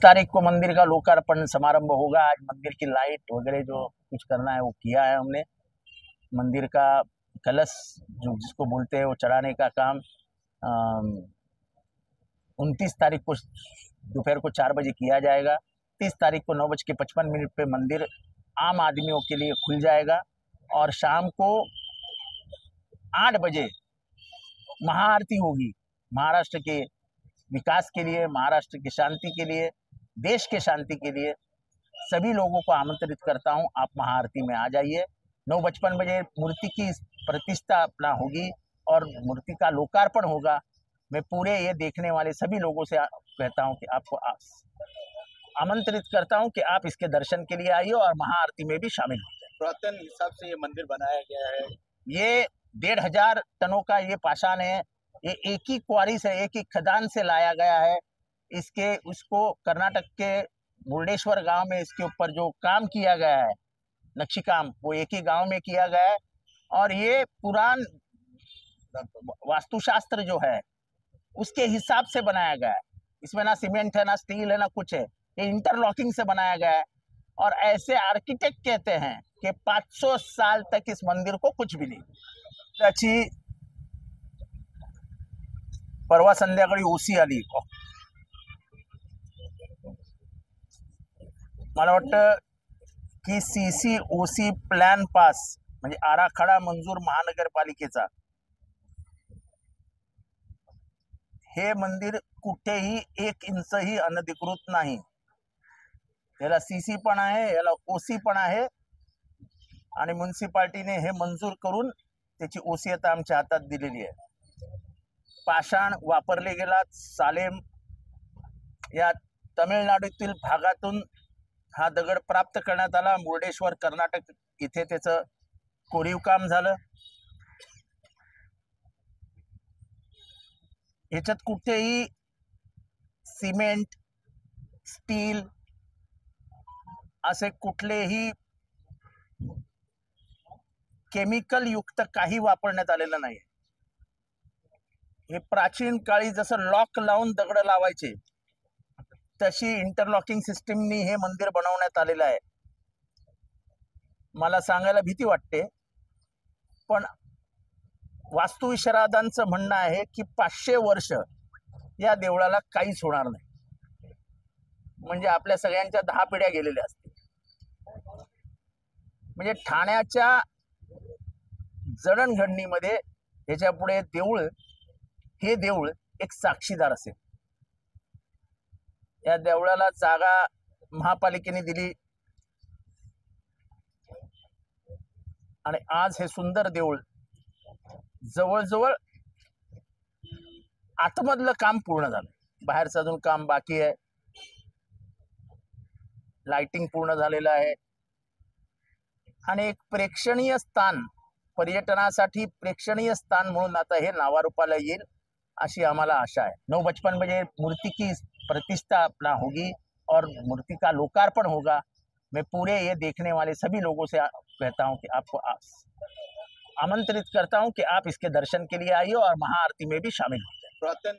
तारीख को मंदिर का लोकार्पण समारंभ होगा। आज मंदिर की लाइट वगैरह जो कुछ करना है वो किया है हमने। मंदिर का कलश जो जिसको बोलते हैं वो चढ़ाने का काम 29 तारीख को दोपहर को 4 बजे किया जाएगा। 30 तारीख को 9:55 पे मंदिर आम आदमियों के लिए खुल जाएगा और शाम को 8 बजे महाआरती होगी। महाराष्ट्र के विकास के लिए, महाराष्ट्र की शांति के लिए, देश के शांति के लिए सभी लोगों को आमंत्रित करता हूं, आप महाआरती में आ जाइए। 9:55 बजे मूर्ति की प्रतिष्ठा होगी और मूर्ति का लोकार्पण होगा। मैं पूरे ये देखने वाले सभी लोगों से कहता हूं कि आपको आमंत्रित करता हूं कि आप इसके दर्शन के लिए आइए और महाआरती में भी शामिल हो जाए। पुरातन हिसाब से ये मंदिर बनाया गया है। ये 1,500 टनों का ये पाषाण है। ये एक ही क्वारी से, एक ही खदान से लाया गया है। उसको कर्नाटक के मुर्डेश्वर गांव में इसके ऊपर जो काम किया गया है, नक्शी काम, वो एक ही गांव में किया गया है। और ये पुरान वास्तुशास्त्र जो है उसके हिसाब से बनाया गया है। इसमें ना सीमेंट है, ना स्टील है, ना कुछ है। ये इंटरलॉकिंग से बनाया गया है। और ऐसे आर्किटेक्ट कहते हैं कि 500 साल तक इस मंदिर को कुछ भी नहीं। त्याची परवा संध्याकाळी ओसी आली। मला वाटतं की सीसी ओसी प्लॅन पास म्हणजे आराखडा मंजूर महानगरपालिकेचा, हे मंदिर कुठेही 1 इंचही अनधिकृत नाही। याला सीसी पण आहे, याला ओसी पण आहे आणि म्युनिसिपालिटीने हे मंजूर करून त्याची ओसी आता आमच्या हातात दिलेली आहे। पाषाण वापरले गेला सालेम या तमिळनाडूतील भागातून हा दगड प्राप्त करण्यात आला। मुर्डेश्वर कर्नाटक इथे त्याचं कोरीव काम झालं। ह्याच्यात कुठेही सिमेंट, स्टील असे कुठलेही केमिकल युक्त काही वापरण्यात आलेलं नाही। हे प्राचीन काळी जसं लॉक लावून दगड लावायचे तशी इंटरलॉकिंग सिस्टीमनी हे मंदिर बनवण्यात आलेलं आहे। मला सांगायला भीती वाटते, पण वास्तुविशारदांचं म्हणणं आहे की 500 वर्ष या देवळाला काहीच होणार नाही। म्हणजे आपल्या सगळ्यांच्या 10 पिढ्या गेलेल्या असतील। म्हणजे ठाण्याच्या जडणघडणीमध्ये ह्याच्या पुढे हे देऊळ एक साक्षीदार असेल। या देवळाला जागा महापालिकेने दिली आणि आज हे सुंदर देऊळ जवळजवळ आतमधलं काम पूर्ण झालं, बाहेरचं अजून काम बाकी आहे। लाइटिंग पूर्ण झालेलं आहे आणि एक प्रेक्षणीय स्थान, पर्यटनासाठी प्रेक्षणीय स्थान म्हणून आता हे नावारूपाला येईल अशी आम्हाला आशा है। 9:55 बजे मूर्ति की प्रतिष्ठा होगी और मूर्ति का लोकार्पण होगा। मैं पूरे ये देखने वाले सभी लोगों से कहता हूं कि आपको आमंत्रित करता हूं कि आप इसके दर्शन के लिए आइए और महाआरती में भी शामिल हो जाए।